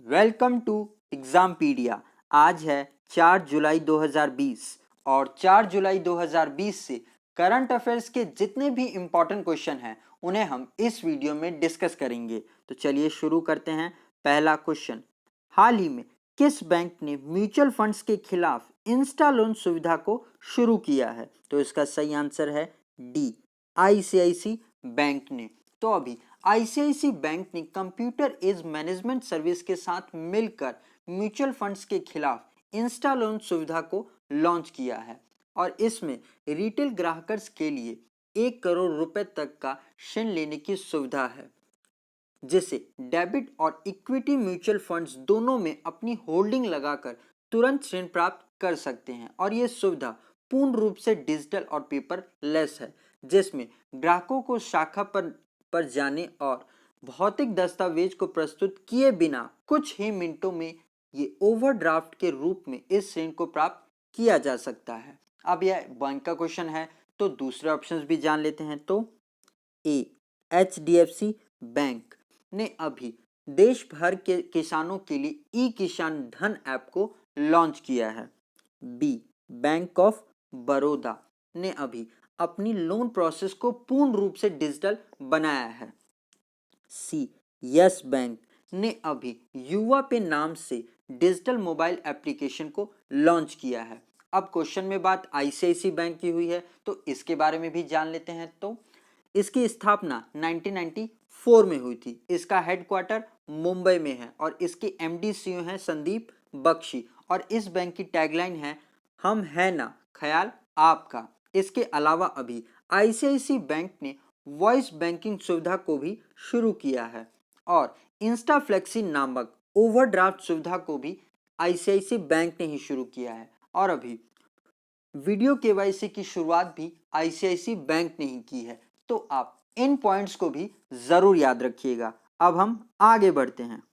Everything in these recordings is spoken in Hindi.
Welcome to एग्जामपीडिया। आज है 4 जुलाई 2020 और 4 जुलाई 2020 से करंट अफेयर्स के जितने भी इम्पोर्टेंट क्वेश्चन हैं उन्हें हम इस वीडियो में डिस्कस करेंगे। तो चलिए शुरू करते हैं। पहला क्वेश्चन, हाल ही में किस बैंक ने म्यूचुअल फंड्स के खिलाफ इंस्टा लोन सुविधा को शुरू किया है? तो इसका सही आंसर है डी, आईसीआईसी बैंक ने। तो अभी आईसीआईसी बैंक ने कंप्यूटर एज मैनेजमेंट सर्विस के साथ मिलकर म्यूचुअल फंड्स के खिलाफ इंस्टा लोन सुविधा को लॉन्च किया है और इसमें रिटेल ग्राहकर्स के लिए 1 करोड़ रुपए तक का ऋण लेने की सुविधा है, जिसे डेबिट और इक्विटी म्यूचुअल फंड्स दोनों में अपनी होल्डिंग लगाकर तुरंत ऋण प्राप्त कर सकते हैं। और ये सुविधा पूर्ण रूप से डिजिटल और पेपर लेस है, जिसमें ग्राहकों को शाखा पर जाने और भौतिक दस्तावेज को प्रस्तुत किए बिना कुछ ही मिनटों में ये ओवरड्राफ्ट के रूप में इस ऋण को प्राप्त किया जा सकता है। अब यह बैंक का क्वेश्चन है तो दूसरे ऑप्शंस भी जान लेते हैं। तो ए, एचडीएफसी बैंक ने अभी देश भर के किसानों के लिए ई किसान धन ऐप को लॉन्च किया है। बी, बैंक ऑफ बड़ौदा ने अभी अपनी लोन प्रोसेस को पूर्ण रूप से डिजिटल बनाया है। सी, यस बैंक ने अभी युवा पे नाम से डिजिटल मोबाइल एप्लीकेशन को लॉन्च किया है। अब क्वेश्चन में बात आईसीआईसी बैंक की हुई है तो इसके बारे में भी जान लेते हैं। तो इसकी स्थापना 1994 में हुई थी। इसका हेडक्वार्टर मुंबई में है और इसके एमडी सीईओ हैं संदीप बख्शी और इस बैंक की टैगलाइन है, हम है ना ख्याल आपका। इसके अलावा अभी आईसीआईसी बैंक ने वॉइस बैंकिंग सुविधा को भी शुरू किया है और इंस्टा फ्लेक्सी नामक ओवरड्राफ्ट सुविधा को भी आईसीआईसी बैंक ने ही शुरू किया है। और अभी वीडियो केवाईसी की शुरुआत भी आईसीआईसी बैंक ने ही की है। तो आप इन पॉइंट्स को भी जरूर याद रखिएगा। अब हम आगे बढ़ते हैं।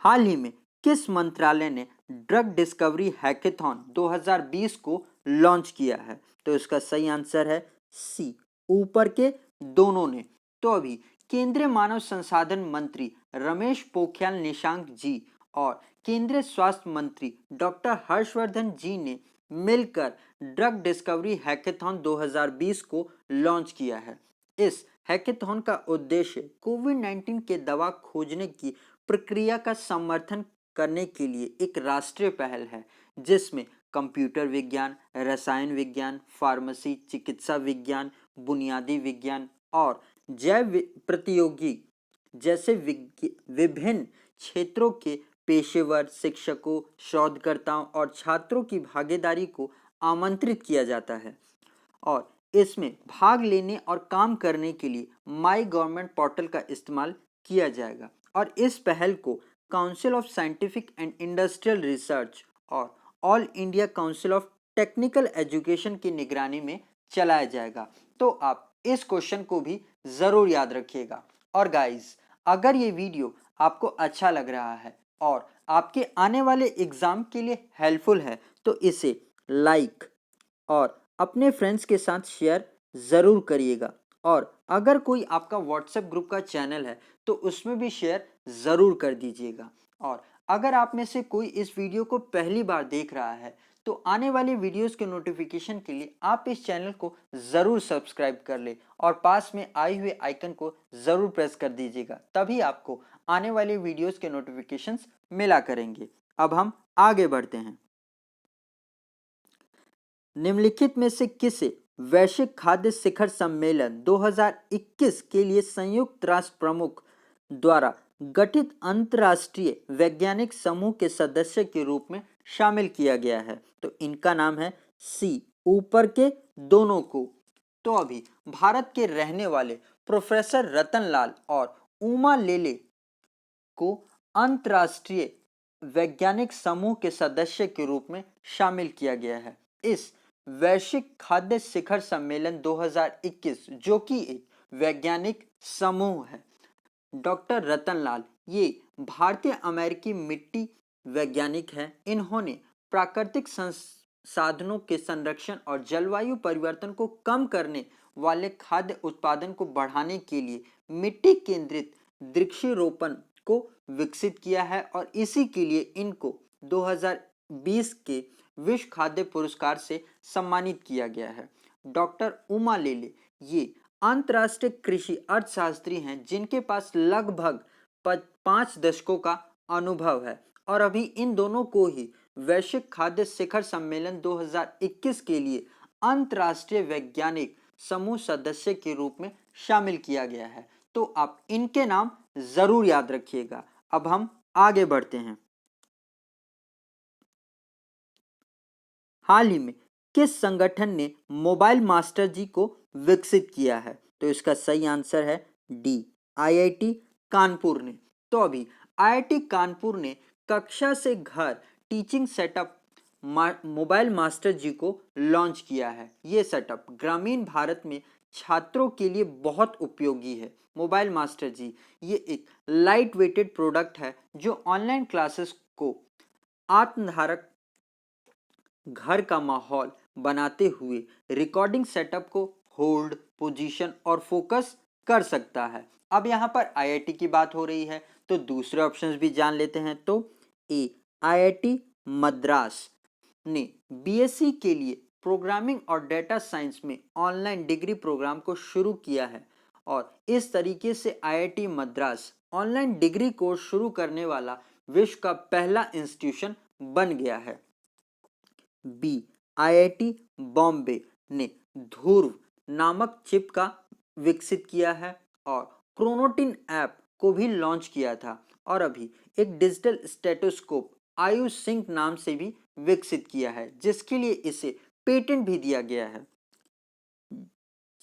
हाल ही में किस मंत्रालय ने ड्रग डिस्कवरी हैकेथॉन 2020 को लॉन्च किया है? तो इसका सही आंसर है सी, ऊपर के दोनों ने। तो अभी केंद्रीय मानव संसाधन मंत्री रमेश पोखरियाल निशंक जी और केंद्रीय स्वास्थ्य मंत्री डॉक्टर हर्षवर्धन जी ने मिलकर ड्रग डिस्कवरी हैकेथॉन 2020 को लॉन्च किया है। इस हैकेथॉन का उद्देश्य कोविड-19 के दवा खोजने की प्रक्रिया का समर्थन करने के लिए एक राष्ट्रीय पहल है, जिसमें कंप्यूटर विज्ञान, रसायन विज्ञान, फार्मेसी, चिकित्सा विज्ञान, बुनियादी विज्ञान और जैव प्रतियोगी जैसे विभिन्न क्षेत्रों के पेशेवर, शिक्षकों, शोधकर्ताओं और छात्रों की भागीदारी को आमंत्रित किया जाता है और इसमें भाग लेने और काम करने के लिए माई गवर्नमेंट पोर्टल का इस्तेमाल किया जाएगा। और इस पहल को Council of Scientific and Industrial Research और All India Council of Technical Education की निगरानी में चलाया जाएगा। तो आप इस क्वेश्चन को भी जरूर याद रखिएगा। और गाइस, अगर ये वीडियो आपको अच्छा लग रहा है और आपके आने वाले एग्जाम के लिए हेल्पफुल है तो इसे लाइक और अपने फ्रेंड्स के साथ शेयर ज़रूर करिएगा। और अगर कोई आपका व्हाट्सएप ग्रुप का चैनल है तो उसमें भी शेयर ज़रूर कर दीजिएगा। और अगर आप में से कोई इस वीडियो को पहली बार देख रहा है तो आने वाली वीडियोस के नोटिफिकेशन के लिए आप इस चैनल को ज़रूर सब्सक्राइब कर ले और पास में आए हुए आइकन को ज़रूर प्रेस कर दीजिएगा, तभी आपको आने वाले वीडियोस के नोटिफिकेशंस मिला करेंगे। अब हम आगे बढ़ते हैं। निम्नलिखित में से किसे वैश्विक खाद्य शिखर सम्मेलन 2021 के लिए संयुक्त राष्ट्र प्रमुख द्वारा गठित अंतर्राष्ट्रीय वैज्ञानिक समूह के सदस्य के रूप में शामिल किया गया है? तो इनका नाम है सी, ऊपर के दोनों को। तो अभी भारत के रहने वाले प्रोफेसर रतन लाल और उमा लेले को अंतर्राष्ट्रीय वैज्ञानिक समूह के सदस्य के रूप में शामिल किया गया है। इस वैश्विक खाद्य शिखर सम्मेलन 2021 जो कि एक वैज्ञानिक समूह है, डॉक्टर रतन लाल ये भारतीय अमेरिकी मिट्टी वैज्ञानिक हैं। इन्होंने प्राकृतिक संसाधनों के संरक्षण और जलवायु परिवर्तन को कम करने वाले खाद्य उत्पादन को बढ़ाने के लिए मिट्टी केंद्रित वृक्षारोपण को विकसित किया है और इसी के लिए इनको 2020 के विश्व खाद्य पुरस्कार से सम्मानित किया गया है। डॉक्टर उमा लेले ये अंतर्राष्ट्रीय कृषि अर्थशास्त्री हैं जिनके पास लगभग 5 दशकों का अनुभव है और अभी इन दोनों को ही वैश्विक खाद्य शिखर सम्मेलन 2021 के लिए अंतर्राष्ट्रीय वैज्ञानिक समूह सदस्य के रूप में शामिल किया गया है। तो आप इनके नाम जरूर याद रखिएगा। अब हम आगे बढ़ते हैं। हाल ही में किस संगठन ने मोबाइल मास्टर जी को विकसित किया है? तो इसका सही आंसर है डी, आईआईटी कानपुर ने। तो अभी आईआईटी कानपुर ने कक्षा से घर टीचिंग सेटअप मोबाइल मास्टर जी को लॉन्च किया है। ये सेटअप ग्रामीण भारत में छात्रों के लिए बहुत उपयोगी है। मोबाइल मास्टर जी ये एक लाइट वेटेड प्रोडक्ट है जो ऑनलाइन क्लासेस को आत्मधारक घर का माहौल बनाते हुए रिकॉर्डिंग सेटअप को होल्ड, पोजीशन और फोकस कर सकता है। अब यहाँ पर आईआईटी की बात हो रही है तो दूसरे ऑप्शंस भी जान लेते हैं। तो ए, आईआईटी मद्रास ने बीएससी के लिए प्रोग्रामिंग और डेटा साइंस में ऑनलाइन डिग्री प्रोग्राम को शुरू किया है और इस तरीके से IIT Madras online degree course शुरू करने वाला विश्व का पहला इंस्टीट्यूशन बन गया है। बी, आईआईटी बॉम्बे ने ध्रुव नामक चिप का विकसित किया है और क्रोनोटिन ऐप को भी लॉन्च किया था और अभी एक डिजिटल स्टेटोस्कोप आयु सिंक नाम से भी विकसित किया है जिसके लिए इसे पेटेंट भी दिया गया है।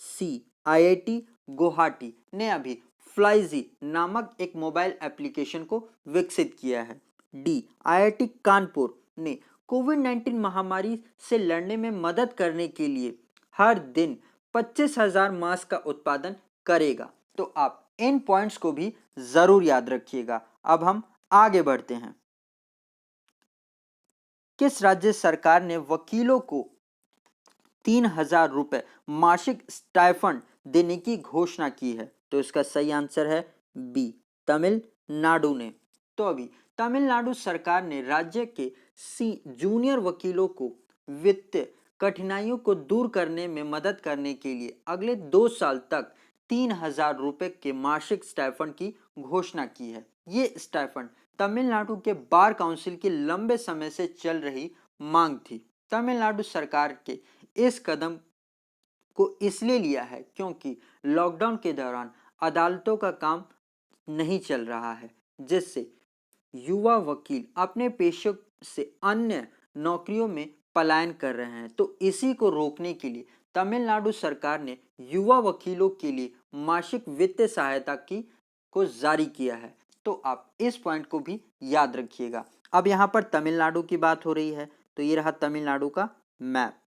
सी, आईआईटी गुवाहाटी ने अभी फ्लाईजी नामक एक मोबाइल एप्लीकेशन को विकसित किया है। डी, आईआईटी कानपुर ने कोविड-19 महामारी से लड़ने में मदद करने के लिए हर दिन 25,000 मास्क का उत्पादन करेगा। तो आप इन पॉइंट्स को भी जरूर याद रखिएगा। अब हम आगे बढ़ते हैं। किस राज्य सरकार ने वकीलों को 3,000 रुपए मासिक स्टाइफंड देने की घोषणा की है? तो इसका सही आंसर है बी, तमिलनाडु ने। तो अभी तमिलनाडु सरकार ने राज्य के जूनियर वकीलों को वित्तीय कठिनाइयों को दूर करने में मदद करने के लिए अगले 2 साल तक 3,000 रुपए के मासिक स्टाइफंड की घोषणा की है। ये स्टाइफंड तमिलनाडु के बार काउंसिल की लंबे समय से चल रही मांग थी। तमिलनाडु सरकार के इस कदम को इसलिए लिया है क्योंकि लॉकडाउन के दौरान अदालतों का काम नहीं चल रहा है जिससे युवा वकील अपने पेशे से अन्य नौकरियों में पलायन कर रहे हैं। तो इसी को रोकने के लिए तमिलनाडु सरकार ने युवा वकीलों के लिए मासिक वित्तीय सहायता की को जारी किया है। तो आप इस पॉइंट को भी याद रखिएगा। अब यहाँ पर तमिलनाडु की बात हो रही है तो ये रहा तमिलनाडु का मैप।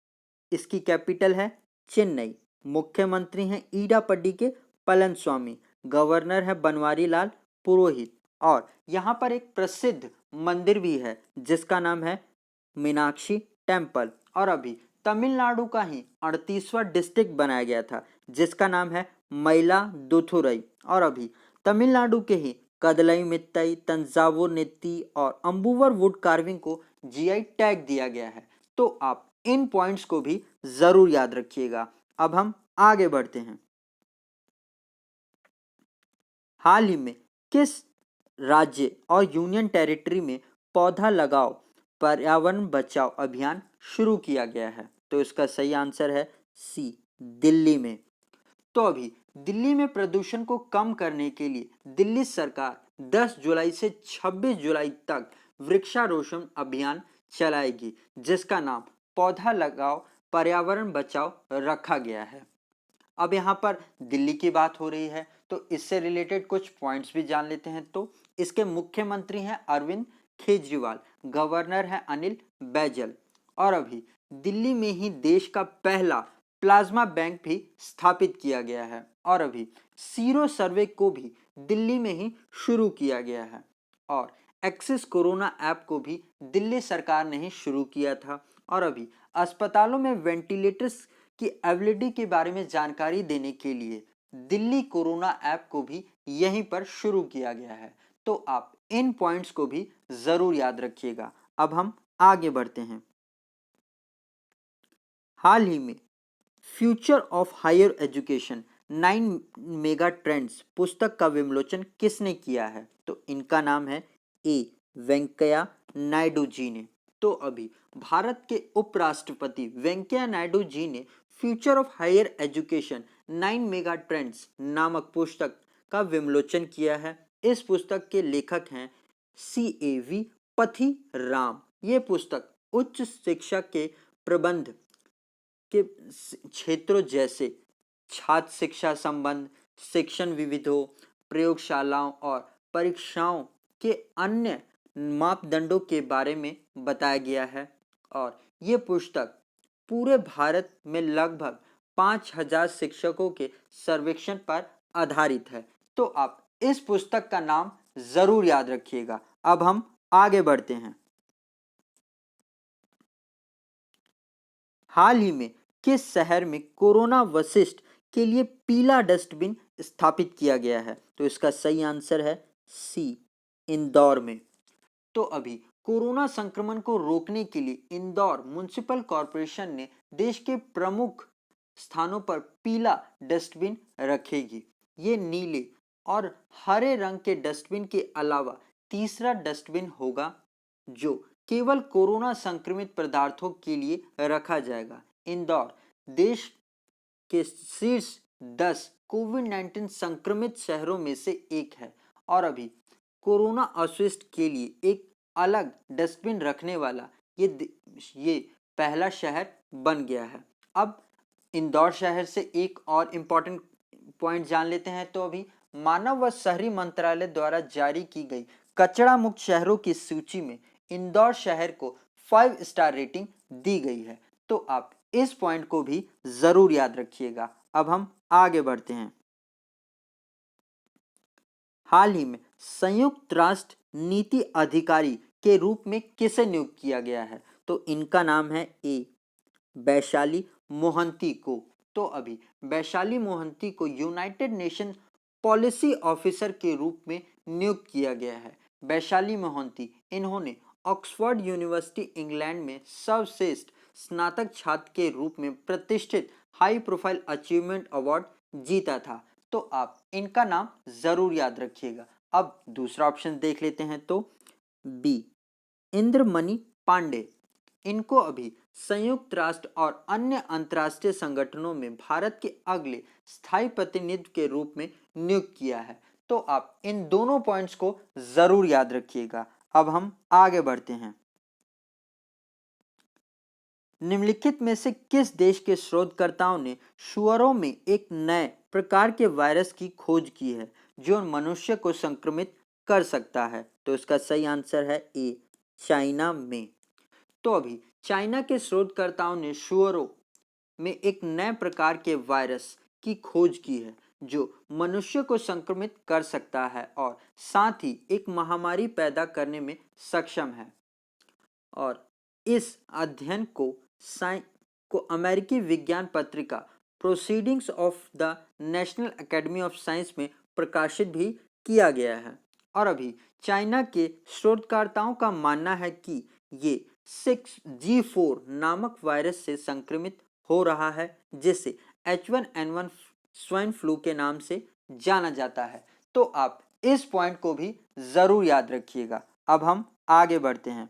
इसकी कैपिटल है चेन्नई, मुख्यमंत्री हैं ईडापड्डी के पलनस्वामी, गवर्नर है बनवारी लाल पुरोहित और यहाँ पर एक प्रसिद्ध मंदिर भी है जिसका नाम है मीनाक्षी टेम्पल और अभी तमिलनाडु का ही 38वां डिस्ट्रिक्ट बनाया गया था जिसका नाम है मयिलादुथुरई और अभी तमिलनाडु के ही कदलई मित्तई, तंजावुर नेत्ती और अम्बुवर वुड कार्विंग को जीआई टैग दिया गया है। तो आप इन पॉइंट्स को भी जरूर याद रखिएगा। अब हम आगे बढ़ते हैं। हाल ही में किस राज्य और यूनियन टेरिटरी में पौधा लगाओ पर्यावरण बचाओ अभियान शुरू किया गया है? तो इसका सही आंसर है सी, दिल्ली में। तो अभी दिल्ली में प्रदूषण को कम करने के लिए दिल्ली सरकार 10 जुलाई से 26 जुलाई तक वृक्षारोपण अभियान चलाएगी जिसका नाम पौधा लगाओ पर्यावरण बचाओ रखा गया है। अब यहाँ पर दिल्ली की बात हो रही है तो इससे रिलेटेड कुछ पॉइंट्स भी जान लेते हैं। तो इसके मुख्यमंत्री हैं अरविंद केजरीवाल, गवर्नर हैं अनिल बैजल और अभी दिल्ली में ही देश का पहला प्लाज्मा बैंक भी स्थापित किया गया है और अभी सीरो सर्वे को भी दिल्ली में ही शुरू किया गया है और एक्सिस कोरोना ऐप को भी दिल्ली सरकार ने ही शुरू किया था और अभी अस्पतालों में वेंटिलेटर्स की अवेलेबिलिटी के बारे में जानकारी देने के लिए दिल्ली कोरोना ऐप को भी यहीं पर शुरू किया गया है। तो आप इन पॉइंट्स को भी जरूर याद रखिएगा। अब हम आगे बढ़ते हैं। हाल ही में future of higher education 9 mega trends पुस्तक का विमोचन किसने किया है? तो इनका नाम है ए वेंकैया नायडू जी ने। तो अभी भारत के उपराष्ट्रपति वेंकैया नायडू जी ने future of higher education 9 mega trends नामक पुस्तक का विमोचन किया है। इस पुस्तक के लेखक हैं CAV पथी राम। ये पुस्तक उच्च शिक्षा के प्रबंध के क्षेत्रों जैसे छात्र शिक्षा संबंध, शिक्षण विविधों, प्रयोगशालाओं और परीक्षाओं के अन्य मापदंडों के बारे में बताया गया है। और ये पुस्तक पूरे भारत में लगभग 5000 शिक्षकों के सर्वेक्षण पर आधारित है। तो आप इस पुस्तक का नाम जरूर याद रखिएगा। अब हम आगे बढ़ते हैं। हाल ही में किस शहर में कोरोना वशिष्ठ के लिए पीला डस्टबिन स्थापित किया गया है? तो इसका सही आंसर है सी इंदौर में। तो अभी कोरोना संक्रमण को रोकने के लिए इंदौर म्युनिसिपल कॉरपोरेशन ने देश के प्रमुख स्थानों पर पीला डस्टबिन रखेगी। ये नीले और हरे रंग के डस्टबिन के अलावा तीसरा डस्टबिन होगा जो केवल कोरोना संक्रमित पदार्थों के लिए रखा जाएगा। इंदौर देश के शीर्ष 10 कोविड-19 संक्रमित शहरों में से एक है और अभी कोरोना अवशिष्ट के लिए एक अलग डस्टबिन रखने वाला ये पहला शहर बन गया है। अब इंदौर शहर से एक और इम्पॉर्टेंट पॉइंट जान लेते हैं। तो अभी मानव व शहरी मंत्रालय द्वारा जारी की गई कचरा मुक्त शहरों की सूची में इंदौर शहर को 5 स्टार रेटिंग दी गई है। तो आप इस पॉइंट को भी जरूर याद रखिएगा। अब हम आगे बढ़ते हैं। हाल ही में संयुक्त राष्ट्र नीति अधिकारी के रूप में किसे नियुक्त किया गया है? तो इनका नाम है ए वैशाली मोहंती को। तो अभी वैशाली मोहंती को यूनाइटेड नेशन पॉलिसी ऑफिसर के रूप में नियुक्त किया गया है। वैशाली मोहंती इन्होंने ऑक्सफोर्ड यूनिवर्सिटी इंग्लैंड में सर्वश्रेष्ठ स्नातक छात्र के रूप में प्रतिष्ठित हाई प्रोफाइल अचीवमेंट अवार्ड जीता था। तो आप इनका नाम जरूर याद रखिएगा। अब दूसरा ऑप्शन देख लेते हैं। तो बी इंद्रमणि पांडे, इनको अभी संयुक्त राष्ट्र और अन्य अंतर्राष्ट्रीय संगठनों में भारत के अगले स्थायी प्रतिनिधि के रूप में नियुक्त किया है। तो आप इन दोनों पॉइंट्स को जरूर याद रखिएगा। अब हम आगे बढ़ते हैं। निम्नलिखित में से किस देश के शोधकर्ताओं ने सुअरों में एक नए प्रकार के वायरस की खोज की है जो मनुष्य को संक्रमित कर सकता है? तो इसका सही आंसर है ए चाइना में। तो अभी चाइना के शोधकर्ताओं ने सुअरों में एक नए प्रकार के वायरस की खोज की है जो मनुष्य को संक्रमित कर सकता है और साथ ही एक महामारी पैदा करने में सक्षम है। और इस अध्ययन को अमेरिकी विज्ञान पत्रिका proceedings of the national academy of science में प्रकाशित भी किया गया है। और अभी चाइना के शोधकर्ताओं का मानना है कि ये 6G4 नामक वायरस से संक्रमित हो रहा है जिसे H1N1 स्वाइन फ्लू के नाम से जाना जाता है। तो आप इस पॉइंट को भी जरूर याद रखिएगा। अब हम आगे बढ़ते हैं।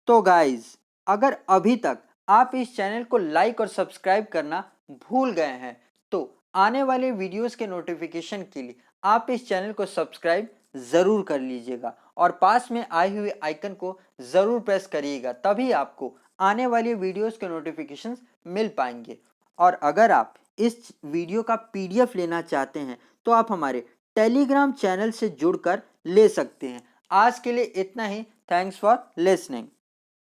तो गाइज, अगर अभी तक आप इस चैनल को लाइक और सब्सक्राइब करना भूल गए हैं तो आने वाले वीडियोस के नोटिफिकेशन के लिए आप इस चैनल को सब्सक्राइब जरूर कर लीजिएगा और पास में आए हुए आइकन को जरूर प्रेस करिएगा, तभी आपको आने वाले वीडियोस के नोटिफिकेशंस मिल पाएंगे। और अगर आप इस वीडियो का PDF लेना चाहते हैं तो आप हमारे टेलीग्राम चैनल से जुड़कर ले सकते हैं। आज के लिए इतना ही। Thanks for listening.